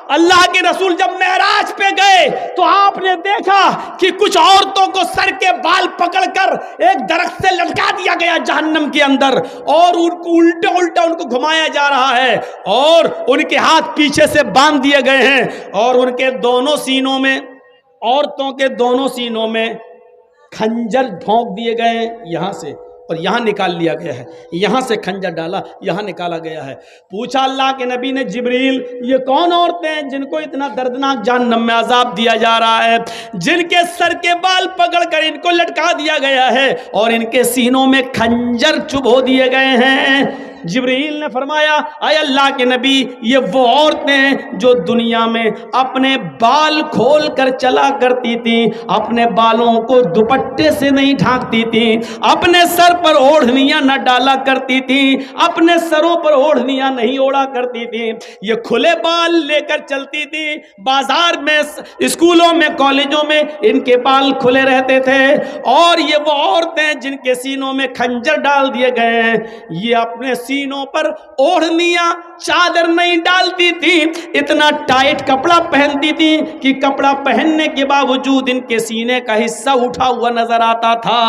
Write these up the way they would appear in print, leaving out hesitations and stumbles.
اللہ کے رسول جب معراج پہ گئے تو آپ نے دیکھا کہ کچھ عورتوں کو سر کے بال پکڑ کر ایک درخت سے لٹکا دیا گیا جہنم کے اندر، اور ان کو الٹا الٹا ان کو گھمایا جا رہا ہے، اور ان کے ہاتھ پیچھے سے باندھ دیے گئے ہیں، اور ان کے دونوں سینوں میں، عورتوں کے دونوں سینوں میں کھنجر بھونک دیے گئے ہیں یہاں سے، اور یہاں نکال لیا گیا ہے، یہاں سے کھنجر ڈالا، یہاں نکالا گیا ہے۔ پوچھا اللہ کے نبی نے، جبریل یہ کون عورتیں ہیں جن کو اتنا دردناک جہنم میں عذاب دیا جا رہا ہے، جن کے سر کے بال پکڑ کر ان کو لٹکا دیا گیا ہے اور ان کے سینوں میں کھنجر چبھو دیے گئے ہیں؟ جبریل نے فرمایا، اے اللہ کے نبی، یہ وہ عورتیں ہیں جو دنیا میں اپنے بال کھول کر چلا کرتی تھیں، اپنے بالوں کو دوپٹے سے نہیں ڈھانکتی تھیں، اپنے سر پر اوڑھنیاں نہ ڈالا کرتی تھیں، اپنے سروں پر اوڑھنیاں نہیں اوڑا کرتی تھیں، یہ کھلے بال لے کر چلتی تھیں، بازار میں، اسکولوں میں، کالجوں میں ان کے بال کھلے رہتے تھے، اور یہ وہ عورتیں جن کے سینوں میں کھنجر ڈال دیے گئے ہیں، یہ اپنے سینوں پر اوڑھنیاں، چادر نہیں ڈالتی تھی، اتنا ٹائٹ کپڑا پہنتی تھی کہ کپڑا پہننے کے باوجود ان کے سینے کا حصہ اٹھا ہوا نظر آتا تھا۔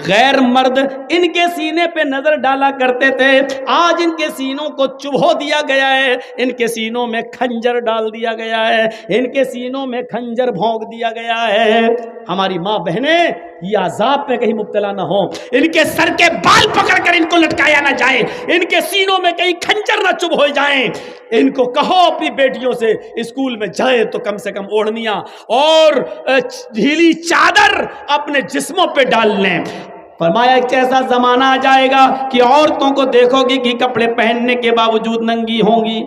غیر مرد ان کے سینے پہ نظر ڈالا کرتے تھے، آج ان کے سینوں کو چبھو دیا گیا ہے، ان کے سینوں میں کھنجر ڈال دیا گیا ہے، ان کے سینوں میں کھنجر بھونک دیا گیا ہے۔ ہماری ماں بہنیں یہ عذاب پہ کہیں مبتلا نہ ہوں، ان کے سر کے بال پکڑ کر ان کو لٹکایا نہ جائے، ان کے سینوں میں کہیں کھنجر نہ چبھ ہو جائیں۔ ان کو کہو اپنی بیٹیوں سے اسکول میں جائیں تو کم سے کم اوڑھنیاں اور ڈھیلی چادر اپنے جسموں پہ ڈال لیں۔ فرمایا ایک ایسا زمانہ آ جائے گا کہ عورتوں کو دیکھو گی کہ کپڑے پہننے کے باوجود ننگی ہوں گی،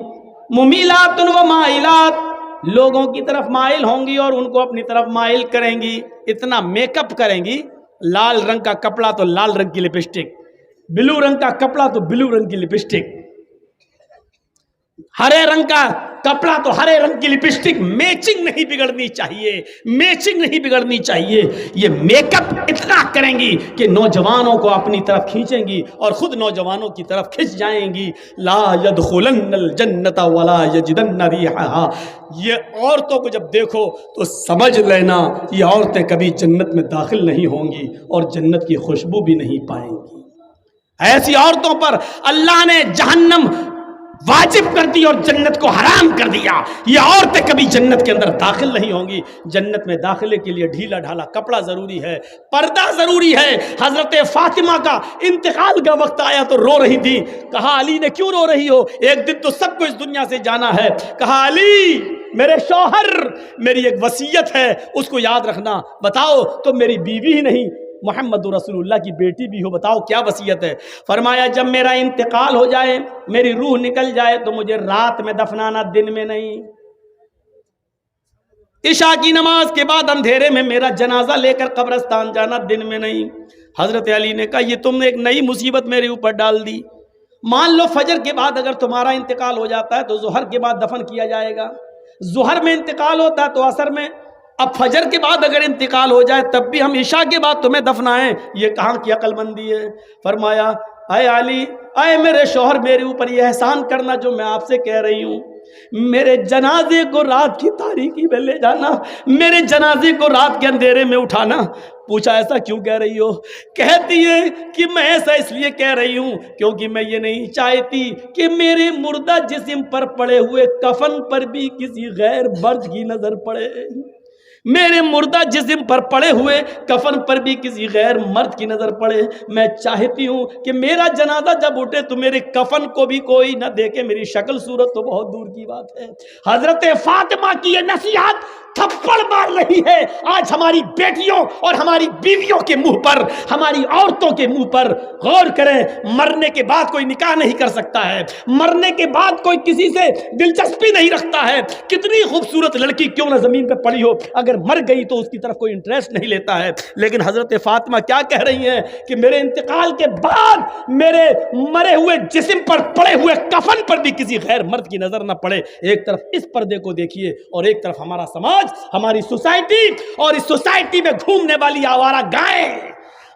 ممیلات و مائلات، لوگوں کی طرف مائل ہوں گی اور ان کو اپنی طرف مائل کریں گی، اتنا میک اپ کریں گی، لال رنگ کا کپڑا تو لال رنگ کی لپسٹک، بلو رنگ کا کپڑا تو بلو رنگ کی لپسٹک، ہرے رنگ کا کپڑا تو ہرے رنگ کی لپسٹک، میچنگ نہیں بگڑنی چاہیے، میچنگ نہیں بگڑنی چاہیے۔ یہ میک اپ اتنا کریں گی کہ نوجوانوں کو اپنی طرف کھینچیں گی اور خود نوجوانوں کی طرف کھنچ جائیں گی۔ لا يدخلن الجنت ولا یجدن ریحھا، یہ عورتوں کو جب دیکھو تو سمجھ لینا یہ عورتیں کبھی جنت میں داخل نہیں ہوں گی اور جنت کی خوشبو بھی نہیں پائیں گی۔ ایسی عورتوں پر اللہ نے جہنم واجب کر دی اور جنت کو حرام کر دیا، یہ عورتیں کبھی جنت کے اندر داخل نہیں ہوں گی۔ جنت میں داخلے کے لیے ڈھیلا ڈھالا کپڑا ضروری ہے، پردہ ضروری ہے۔ حضرت فاطمہ کا انتقال کا وقت آیا تو رو رہی تھی، کہا علی نے کیوں رو رہی ہو، ایک دن تو سب کو اس دنیا سے جانا ہے۔ کہا علی میرے شوہر، میری ایک وصیت ہے اس کو یاد رکھنا۔ بتاؤ تو میری بیوی ہی نہیں، محمد رسول اللہ کی بیٹی بھی ہو، بتاؤ کیا وصیت ہے؟ فرمایا جب میرا انتقال ہو جائے، میری روح نکل جائے تو مجھے رات میں دفنانا، دن میں نہیں۔ عشاء کی نماز کے بعد اندھیرے میں میرا جنازہ لے کر قبرستان جانا، دن میں نہیں۔ حضرت علی نے کہا یہ تم نے ایک نئی مصیبت میرے اوپر ڈال دی، مان لو فجر کے بعد اگر تمہارا انتقال ہو جاتا ہے تو ظہر کے بعد دفن کیا جائے گا، ظہر میں انتقال ہوتا ہے تو عصر میں، اب فجر کے بعد اگر انتقال ہو جائے تب بھی ہم عشاء کے بعد تمہیں دفنائیں، یہ کہاں کی عقل مندی ہے؟ فرمایا اے علی، اے میرے شوہر، میرے اوپر یہ احسان کرنا جو میں آپ سے کہہ رہی ہوں، میرے جنازے کو رات کی تاریکی میں لے جانا، میرے جنازے کو رات کے اندھیرے میں اٹھانا۔ پوچھا ایسا کیوں کہہ رہی ہو؟ کہتی ہے کہ میں ایسا اس لیے کہہ رہی ہوں کیونکہ میں یہ نہیں چاہتی کہ میرے مردہ جسم پر پڑے ہوئے کفن پر بھی کسی غیر مرد کی نظر پڑے، میرے مردہ جسم پر پڑے ہوئے کفن پر بھی کسی غیر مرد کی نظر پڑے۔ میں چاہتی ہوں کہ میرا جنازہ جب اٹھے تو میرے کفن کو بھی کوئی نہ دیکھے، میری شکل صورت تو بہت دور کی بات ہے۔ حضرت فاطمہ کی یہ نصیحت تھپڑ مار رہی ہے آج ہماری بیٹیوں اور ہماری بیویوں کے منہ پر، ہماری عورتوں کے منہ پر۔ غور کریں، مرنے کے بعد کوئی نکاح نہیں کر سکتا ہے، مرنے کے بعد کوئی کسی سے دلچسپی نہیں رکھتا ہے، کتنی خوبصورت لڑکی کیوں نہ زمین پہ پڑی ہو، اگر مر گئی تو اس کی طرف کوئی انٹرسٹ نہیں لیتا ہے۔ لیکن حضرت فاطمہ کیا کہہ رہی ہیں کہ میرے انتقال کے بعد میرے مرے ہوئے جسم پر پڑے ہوئے کفن پر بھی کسی غیر مرد کی نظر نہ پڑے۔ ایک طرف اس پردے کو دیکھیے اور ایک طرف ہمارا سماج، ہماری سوسائٹی، اور اس سوسائٹی میں گھومنے والی آوارہ گائیں،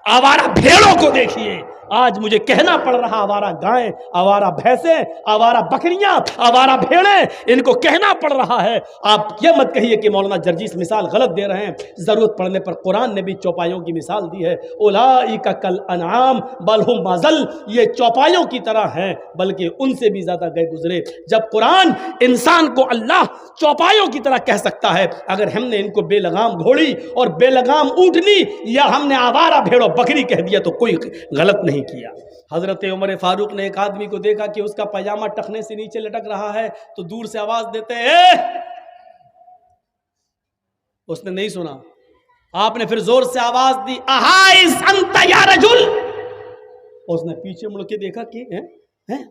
آوارہ بھیڑوں کو دیکھیے۔ آج مجھے کہنا پڑ رہا آوارہ گائیں، آوارہ بھینسیں، آوارہ بکریاں، آوارہ بھیڑیں، ان کو کہنا پڑ رہا ہے۔ آپ یہ مت کہیے کہ مولانا جرجیس مثال غلط دے رہے ہیں، ضرورت پڑنے پر قرآن نے بھی چوپایوں کی مثال دی ہے۔ اولئک کالانعام بل ہم اضل، یہ چوپایوں کی طرح ہیں بلکہ ان سے بھی زیادہ گئے گزرے۔ جب قرآن انسان کو اللہ چوپایوں کی طرح کہہ سکتا ہے، اگر ہم نے ان کو بے لگام گھوڑی اور بے لگام اونٹنی یا ہم نے آوارہ بھیڑ و بکری کہہ دیا تو کوئی غلط نہیں کیا۔ حضرت عمر فاروق نے ایک آدمی کو دیکھا کہ اس کا پاجامہ ٹخنے سے نیچے لٹک رہا ہے تو دور سے آواز دیتے ہیں، اس نے نہیں سنا، آپ نے پھر زور سے آواز دی، احائز انت یا رجل، اس نے پیچھے مڑ کے دیکھا کہ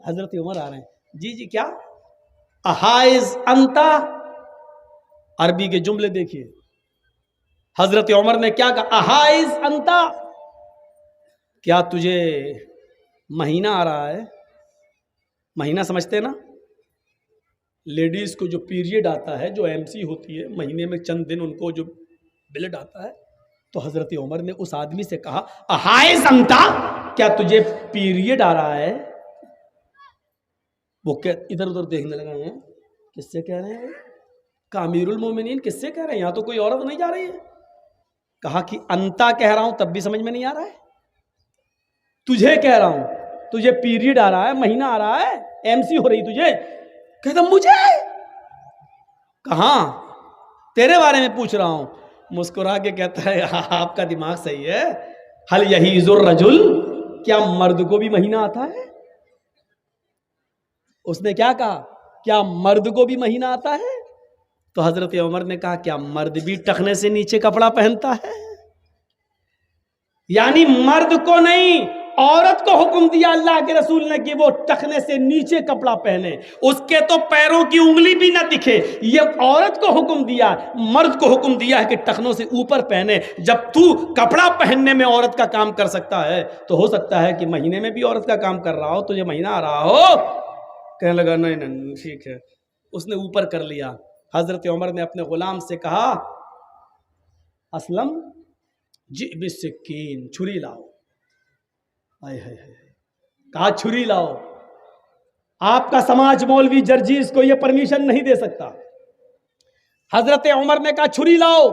حضرت عمر آ رہے ہیں۔ جی جی کیا؟ احائز انت، عربی کے جملے دیکھیے، حضرت عمر نے کیا کہا؟ احائز انت، کیا تجھے مہینہ آ رہا ہے؟ مہینہ سمجھتے نا؟ لیڈیز کو جو پیریڈ آتا ہے، جو ایم سی ہوتی ہے، مہینے میں چند دن ان کو جو بلڈ آتا ہے، تو حضرت عمر نے اس آدمی سے کہا احائز انت، کیا تجھے پیریڈ آ رہا ہے؟ وہ ادھر ادھر دیکھنے لگا ہے، کس سے کہہ رہے ہیں؟ کہ امیر المومنین کس سے کہہ رہے ہیں؟ یہاں تو کوئی عورت نہیں جا رہی ہے۔ کہا کہ انتا کہہ رہا ہوں تب بھی سمجھ میں نہیں آ رہا ہے، تجھے کہہ رہا ہوں، تجھے پیریڈ آ رہا ہے، مہینہ آ رہا ہے، ایم سی ہو رہی تجھے؟ کہتا مجھے؟ کہاں؟ تیرے بارے میں پوچھ رہا ہوں۔ مسکرا کے کہتا ہے آپ کا دماغ صحیح ہے، حل یحیض الرجل، کیا مرد کو بھی مہینہ آتا ہے؟ اس نے کیا کہا؟ کیا مرد کو بھی مہینہ آتا ہے؟ تو حضرت عمر نے کہا کیا مرد بھی ٹخنے سے نیچے کپڑا پہنتا ہے؟ یعنی مرد کو نہیں، عورت کو حکم دیا اللہ کے رسول نے کہ وہ ٹخنے سے نیچے کپڑا پہنے، اس کے تو پیروں کی انگلی بھی نہ دکھے۔ یہ عورت کو حکم دیا، مرد کو حکم دیا ہے کہ ٹخنوں سے اوپر پہنے۔ جب تو کپڑا پہننے میں عورت کا کام کر سکتا ہے تو ہو سکتا ہے کہ مہینے میں بھی عورت کا کام کر رہا ہو، تجھے مہینہ آ رہا ہو۔ کہنے لگا نہیں نہیں ٹھیک ہے، اس نے اوپر کر لیا۔ حضرت عمر نے اپنے غلام سے کہا اسلم جی بالسکین، چھری لاؤ۔ کہا چھری لاؤ۔ آپ کا سماج مولوی جرجیس کو یہ پرمیشن نہیں دے سکتا۔ حضرت عمر نے کہا چھری لاؤ،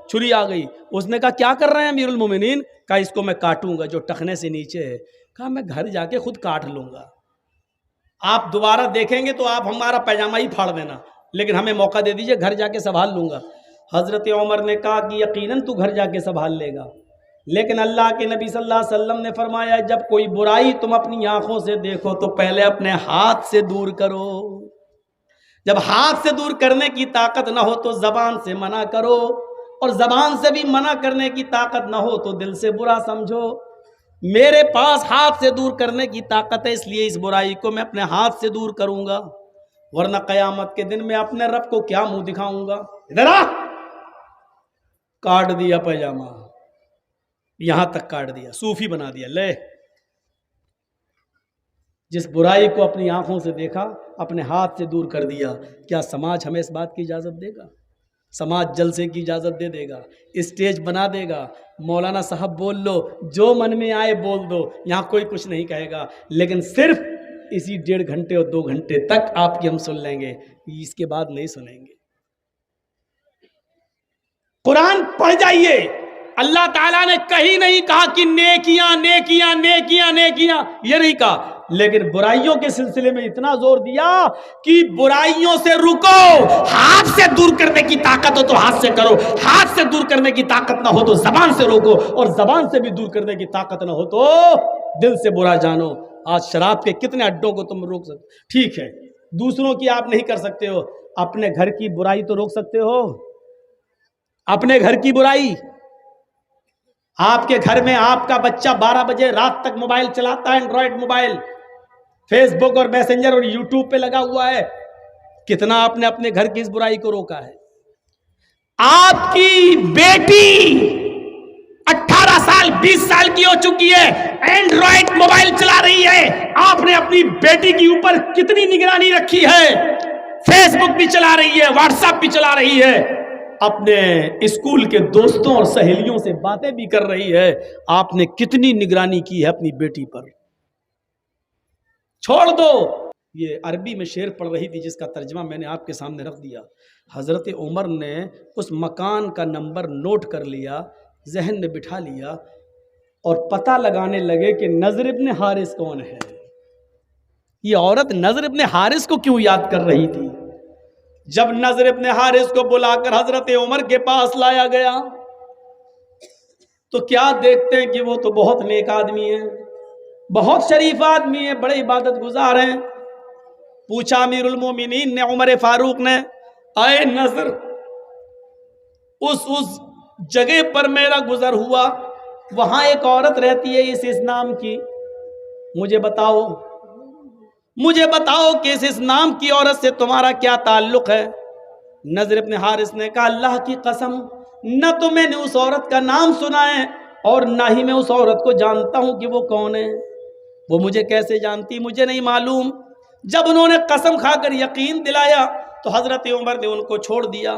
چھری آ گئی۔ اس نے کہا کیا کر رہے ہیں امیر المومنین؟ کہا اس کو میں کاٹوں گا جو ٹخنے سے نیچے ہے۔ کہا میں گھر جا کے خود کاٹ لوں گا، آپ دوبارہ دیکھیں گے تو آپ ہمارا پیجامہ ہی پھاڑ دینا، لیکن ہمیں موقع دے دیجئے، گھر جا کے سنبھال لوں گا۔ حضرت عمر نے کہا کہ یقیناً تو گھر جا کے سنبھال لے گا، لیکن اللہ کے نبی صلی اللہ علیہ وسلم نے فرمایا جب کوئی برائی تم اپنی آنکھوں سے دیکھو تو پہلے اپنے ہاتھ سے دور کرو، جب ہاتھ سے دور کرنے کی طاقت نہ ہو تو زبان سے منع کرو، اور زبان سے بھی منع کرنے کی طاقت نہ ہو تو دل سے برا سمجھو۔ میرے پاس ہاتھ سے دور کرنے کی طاقت ہے، اس لیے اس برائی کو میں اپنے ہاتھ سے دور کروں گا، ورنہ قیامت کے دن میں اپنے رب کو کیا منہ دکھاؤں گا۔ ادھر آ، کاٹ دیا پیجامہ، یہاں تک کاٹ دیا، صوفی بنا دیا۔ لے، جس برائی کو اپنی آنکھوں سے دیکھا اپنے ہاتھ سے دور کر دیا، کیا سماج ہمیں اس بات کی اجازت دے گا؟ سماج جلسے کی اجازت دے گا، اسٹیج بنا دے گا، مولانا صاحب بول لو، جو من میں آئے بول دو، یہاں کوئی کچھ نہیں کہے گا، لیکن صرف اسی 1.5 گھنٹے اور 2 گھنٹے تک آپ کی ہم سن لیں گے، اس کے بعد نہیں سنیں گے۔ قرآن پڑھ جائیے، اللہ تعالیٰ نے کہیں نہیں کہا کہ نیکیاں نیکیاں نیکیاں نیکیاں، یہ نہیں کہا، لیکن برائیوں کے سلسلے میں اتنا زور دیا کہ برائیوں سے رکو، ہاتھ سے دور کرنے کی طاقت ہو تو ہاتھ سے کرو، ہاتھ سے دور کرنے کی طاقت نہ ہو تو زبان سے روکو، اور زبان سے بھی دور کرنے کی طاقت نہ ہو تو دل سے برا جانو۔ آج شراب کے کتنے اڈوں کو تم روک سکتے، ٹھیک ہے دوسروں کی آپ نہیں کر سکتے ہو، اپنے گھر کی برائی تو روک سکتے ہو، اپنے گھر کی برائی۔ آپ کے گھر میں آپ کا بچہ 12 بجے رات تک موبائل چلاتا ہے، اینڈرائڈ موبائل، فیس بک اور میسنجر اور یوٹیوب پہ لگا ہوا ہے، کتنا آپ نے اپنے گھر کی اس برائی کو روکا ہے؟ آپ کی بیٹی 18 سال 20 سال کی ہو چکی ہے، اینڈرائڈ موبائل چلا رہی ہے، آپ نے اپنی بیٹی کے اوپر کتنی نگرانی رکھی ہے؟ فیس بک بھی چلا رہی ہے، واٹس ایپ بھی چلا رہی ہے، اپنے اسکول کے دوستوں اور سہیلیوں سے باتیں بھی کر رہی ہے، آپ نے کتنی نگرانی کی ہے اپنی بیٹی پر؟ چھوڑ دو. یہ عربی میں شعر پڑھ رہی تھی جس کا ترجمہ میں نے آپ کے سامنے رکھ دیا. حضرت عمر نے اس مکان کا نمبر نوٹ کر لیا, ذہن میں بٹھا لیا اور پتہ لگانے لگے کہ نضر ابن حارث کون ہے. یہ عورت نضر ابن حارث کو کیوں یاد کر رہی تھی؟ جب نضر ابن حارث کو بلا کر حضرت عمر کے پاس لایا گیا تو کیا دیکھتے ہیں کہ وہ تو بہت نیک آدمی ہے, بہت شریف آدمی ہے, بڑے عبادت گزار ہیں. پوچھا امیر المومنین نے, عمر فاروق نے, اے نضر, اس جگہ پر میرا گزر ہوا, وہاں ایک عورت رہتی ہے اس نام کی, مجھے بتاؤ کہ اس نام کی عورت سے تمہارا کیا تعلق ہے؟ نضر ابن حارث نے کہا, اللہ کی قسم, نہ تو میں نے اس عورت کا نام سنا ہے اور نہ ہی میں اس عورت کو جانتا ہوں کہ وہ کون ہے. وہ مجھے کیسے جانتی, مجھے نہیں معلوم. جب انہوں نے قسم کھا کر یقین دلایا تو حضرت عمر نے ان کو چھوڑ دیا.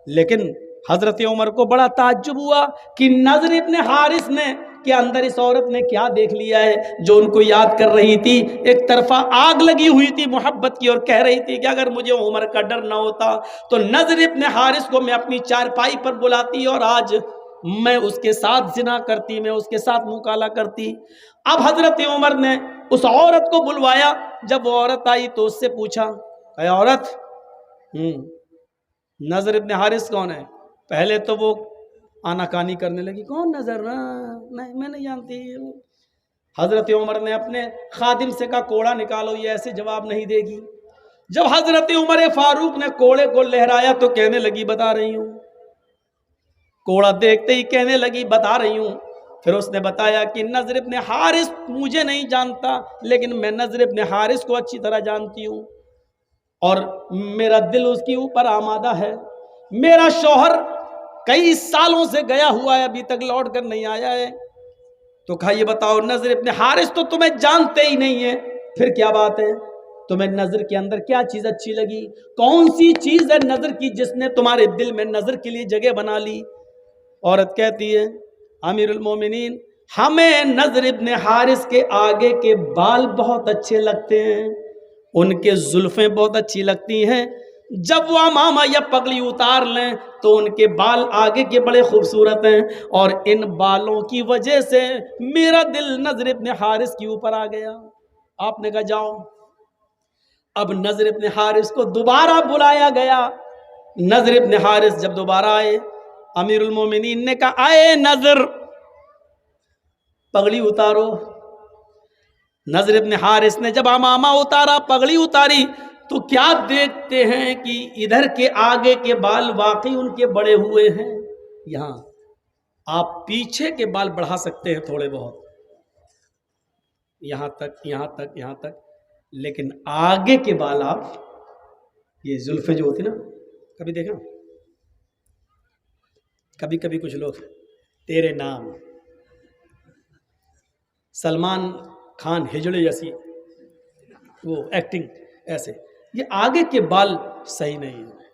لیکن حضرت عمر کو بڑا تعجب ہوا کہ نضر ابن حارث نے کہ اندر اس عورت نے کیا دیکھ لیا ہے جو ان کو یاد کر رہی تھی. ایک طرفہ آگ لگی ہوئی تھی محبت کی اور کہہ رہی تھی کہ اگر مجھے عمر کا ڈر نہ ہوتا تو نضر ابن حارث کو میں اپنی چارپائی پر بلاتی اور آج میں اس کے ساتھ زنا کرتی, میں اس کے ساتھ مکالہ کرتی. اب حضرت عمر نے اس عورت کو بلوایا. جب وہ عورت آئی تو اس سے پوچھا, اے عورت, نضر ابن حارث کون ہے؟ پہلے تو وہ آناکانی کرنے لگی, کون نظر, نہیں میں نہیں جانتی. حضرت عمر نے اپنے خادم سے کہا, کوڑا نکالو, یہ ایسے جواب نہیں دے گی. جب حضرت عمر فاروق نے کوڑے کو لہرایا تو کہنے لگی, بتا رہی ہوں. کوڑا دیکھتے ہی کہنے لگی, بتا رہی ہوں. پھر اس نے بتایا کہ نضر ابن حارث مجھے نہیں جانتا, لیکن میں نضر ابن حارث کو اچھی طرح جانتی ہوں اور میرا دل اس کے اوپر آمادہ ہے. میرا شوہر کئی سالوں سے گیا ہوا ہے, ابھی تک لوٹ کر نہیں آیا ہے. تو کہا, یہ بتاؤ, نضر ابن حارث تو تمہیں جانتے ہی نہیں ہے, پھر کیا بات ہے؟ تمہیں نظر کے اندر کیا چیز اچھی لگی؟ کون سی چیز ہے نظر کی جس نے تمہارے دل میں نظر کے لیے جگہ بنا لی؟ عورت کہتی ہے, امیر المومنین, ہمیں نضر ابن حارث کے آگے کے بال بہت اچھے لگتے ہیں, ان کے زلفیں بہت اچھی لگتی ہیں. جب وہ امامہ یا پگڑی اتار لیں تو ان کے بال آگے کے بڑے خوبصورت ہیں, اور ان بالوں کی وجہ سے میرا دل نضر ابن حارث کے اوپر آ گیا. آپ نے کہا, جاؤ. اب نضر ابن حارث کو دوبارہ بلایا گیا. نضر ابن حارث جب دوبارہ آئے, امیر المومنین نے کہا, آئے نضر, پگڑی اتارو. نضر ابن حارث نے جب امامہ اتارا, پگڑی اتاری, تو کیا دیکھتے ہیں کہ ادھر کے آگے کے بال واقعی ان کے بڑے ہوئے ہیں. یہاں آپ پیچھے کے بال بڑھا سکتے ہیں تھوڑے بہت, یہاں تک, یہاں تک, یہاں تک, لیکن آگے کے بال آپ, یہ زلفیں جو ہوتی نا, کبھی دیکھا, کبھی کبھی کچھ لوگ تیرے نام, سلمان خان ہجڑے جیسی وہ ایکٹنگ ایسے, یہ آگے کے بال صحیح نہیں ہیں.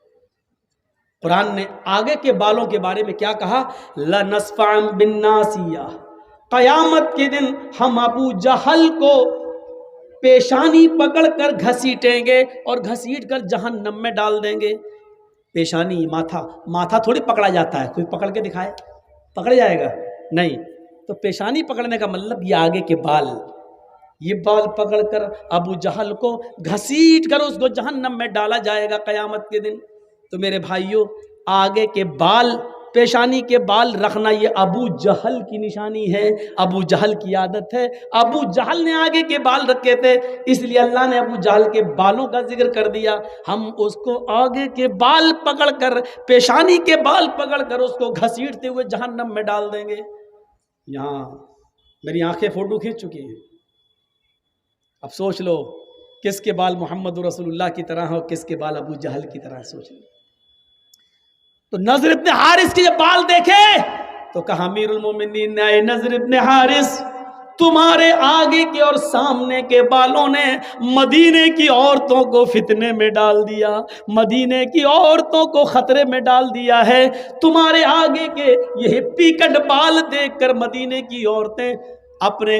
قرآن نے آگے کے بالوں کے بارے میں کیا کہا؟ لَنَسْفَعًا بِالنَّاسِيَةِ, قیامت کے دن ہم ابو جہل کو پیشانی پکڑ کر گھسیٹیں گے اور گھسیٹ کر جہنم میں ڈال دیں گے. پیشانی, ماتھا تھوڑی پکڑا جاتا ہے, کوئی پکڑ کے دکھائے, پکڑ جائے گا نہیں. تو پیشانی پکڑنے کا مطلب یہ آگے کے بال, یہ بال پکڑ کر ابو جہل کو گھسیٹ کر اس کو جہنم میں ڈالا جائے گا قیامت کے دن. تو میرے بھائیوں, آگے کے بال, پیشانی کے بال رکھنا یہ ابو جہل کی نشانی ہے, ابو جہل کی عادت ہے. ابو جہل نے آگے کے بال رکھے تھے, اس لیے اللہ نے ابو جہل کے بالوں کا ذکر کر دیا. ہم اس کو آگے کے بال پکڑ کر, پیشانی کے بال پکڑ کر اس کو گھسیٹتے ہوئے جہنم میں ڈال دیں گے. یہاں میری آنکھیں فوٹو کھینچ چکی ہیں. اب سوچ لو کس کے بال محمد رسول اللہ کی طرح ہو, کس کے بال ابو جہل کی طرح, سوچ لو. تو نضر ابن حارث کے جب بال دیکھے تو کہا, امیر المومنین نے, اے نضر ابن حارث, تمہارے آگے کے اور سامنے کے بالوں نے مدینے کی عورتوں کو فتنے میں ڈال دیا, مدینے کی عورتوں کو خطرے میں ڈال دیا ہے. تمہارے آگے کے یہ ہپی کٹ بال دیکھ کر مدینے کی عورتیں اپنے